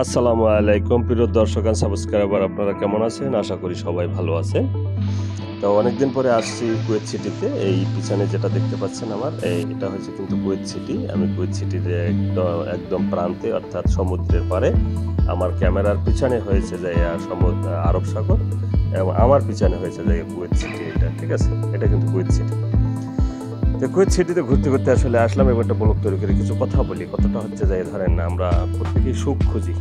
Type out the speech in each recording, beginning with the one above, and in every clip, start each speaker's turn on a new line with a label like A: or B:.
A: আসসালামু আলাইকুম প্রিয় দর্শক আর সাবস্ক্রাইবার, আপনারা কেমন আছেন? আশা করি সবাই ভালো আছেন। তো অনেকদিন পরে আসছি কুয়েত সিটিতে। এই পিছনে যেটা দেখতে পাচ্ছেন আমার এটা হচ্ছে কিন্তু কুয়েত সিটি। আমি কুয়েত সিটির একদম প্রান্তে, অর্থাৎ সমুদ্রের পাড়ে। আমার ক্যামেরার পিছনে হয়েছে যে আরব সাগর, এবং আমার পিছনে হয়েছে যে কুয়েত সিটি। এটা ঠিক আছে, এটা কিন্তু কুয়েত সিটি। তো কুয়েত সিটিতে ঘুরতে ঘুরতে আসলে আসলাম, এবং একটা ব্লগ তৈরি করে কিছু কথা বলি। কথাটা হচ্ছে যে ধরেন আমরা প্রত্যেকেই সুখ খুঁজি,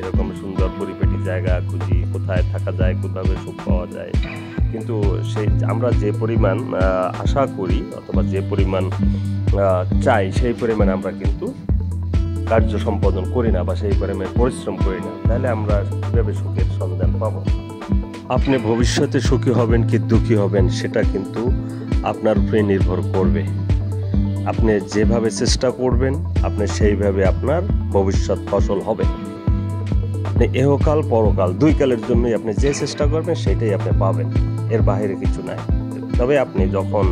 A: এরকম সুন্দর পরিপাটি জায়গা খুঁজি, কোথায় থাকা যায়, কোথাও সুখ পাওয়া যায়। কিন্তু সেই আমরা যে পরিমাণ আশা করি অথবা যে পরিমাণ চাই, সেই পরিমাণ আমরা কিন্তু কার্য সম্পাদন করি না বা সেই পরিমাণ পরিশ্রম করি না। তাহলে আমরা কীভাবে সুখের সন্ধান পাব? আপনি ভবিষ্যতে সুখী হবেন কি দুঃখী হবেন, সেটা কিন্তু আপনার উপরে নির্ভর করবে। আপনি যেভাবে চেষ্টা করবেন, আপনি সেইভাবে আপনার ভবিষ্যৎ ফসল হবে। আপনি এহকাল পরকাল দুই কালের জন্যই আপনি যে চেষ্টা করবেন সেটাই আপনি পাবেন, এর বাইরে কিছু নাই। তবে আপনি যখন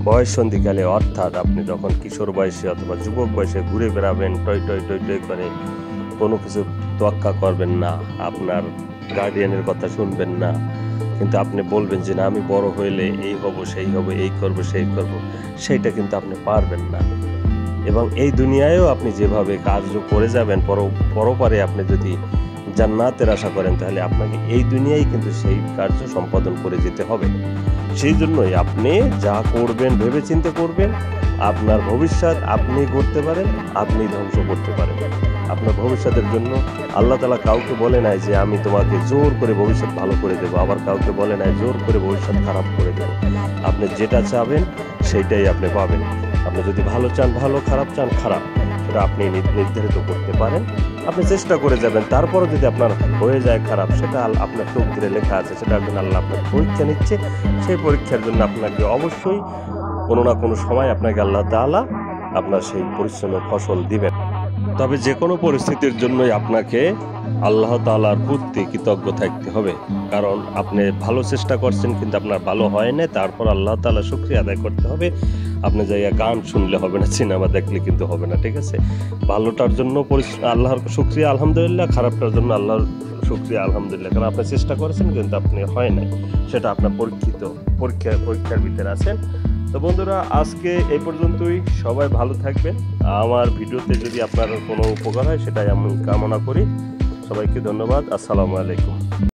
A: বয়স সন্ধিকালে, অর্থাৎ আপনি যখন কিশোর বয়সে অথবা যুবক বয়সে ঘুরে বেড়াবেন, টই টই টই টই করে কোনো কিছু তোয়াক্কা করবেন না, আপনার গার্ডিয়ানের কথা শুনবেন না, কিন্তু আপনি বলবেন যে না আমি বড় হইলে এই হব সেই হব, এই করব সেই করব, সেইটা কিন্তু আপনি পারবেন না। এবং এই দুনিয়ায়ও আপনি যেভাবে কাজ করে যাবেন, পরপারে আপনি যদি জান্নাতের আশা করেন, তাহলে আপনাকে এই দুনিয়ায় কিন্তু সেই কার্য সম্পাদন করে যেতে হবে। সেই জন্যই আপনি যা করবেন ভেবে চিন্তে করবেন। আপনার ভবিষ্যৎ আপনি করতে পারেন, আপনি ধ্বংস করতে পারেন। আপনার ভবিষ্যতের জন্য আল্লাহ তাআলা কাউকে বলে নাই যে আমি তোমাকে জোর করে ভবিষ্যৎ ভালো করে দেবো, আবার কাউকে বলে নাই জোর করে ভবিষ্যৎ খারাপ করে দেবো। আপনি যেটা চাবেন সেইটাই আপনি পাবেন। আপনি যদি ভালো চান ভালো, খারাপ চান খারাপ, সেটা আপনি নির্ধারিত করতে পারেন। আপনি চেষ্টা করে যাবেন, তারপরও যদি আপনার হয়ে যায় খারাপ, সেটা আপনার তকদিরে লেখা আছে, সেটা একজন আল্লাহ আপনার পরীক্ষা নিচ্ছে। সেই পরীক্ষার জন্য আপনাকে অবশ্যই কোনো না কোনো সময় আপনাকে আল্লাহ তাআলা আপনার সেই পরিশ্রমের ফসল দিবেন। তবে যে কোনো পরিস্থিতির জন্যই আপনাকে আল্লাহ তাআলার প্রতি কৃতজ্ঞ থাকতে হবে। কারণ আপনি ভালো চেষ্টা করছেন কিন্তু আপনার ভালো হয় না, তারপর আল্লাহ তাআলা শুকরিয়া আদায় করতে হবে। আপনি জায়গায় গান শুনলে হবে না, সিনেমা দেখলে কিন্তু হবে না, ঠিক আছে? ভালোটার জন্য আল্লাহর শুকরিয়া আলহামদুলিল্লাহ, খারাপটার জন্য আল্লাহর শুকরিয়া আলহামদুলিল্লাহ। কারণ আপনি চেষ্টা করেছেন কিন্তু আপনি হয় নাই, সেটা আপনার পরীক্ষার ভিতরে আছেন। তো বন্ধুরা, আজকে এই পর্যন্তই। সবাই ভালো থাকবেন। আমার ভিডিওতে যদি আপনার কোনো উপকার হয় সেটাই আমি কামনা করি। সবাইকে ধন্যবাদ। আসসালামু আলাইকুম।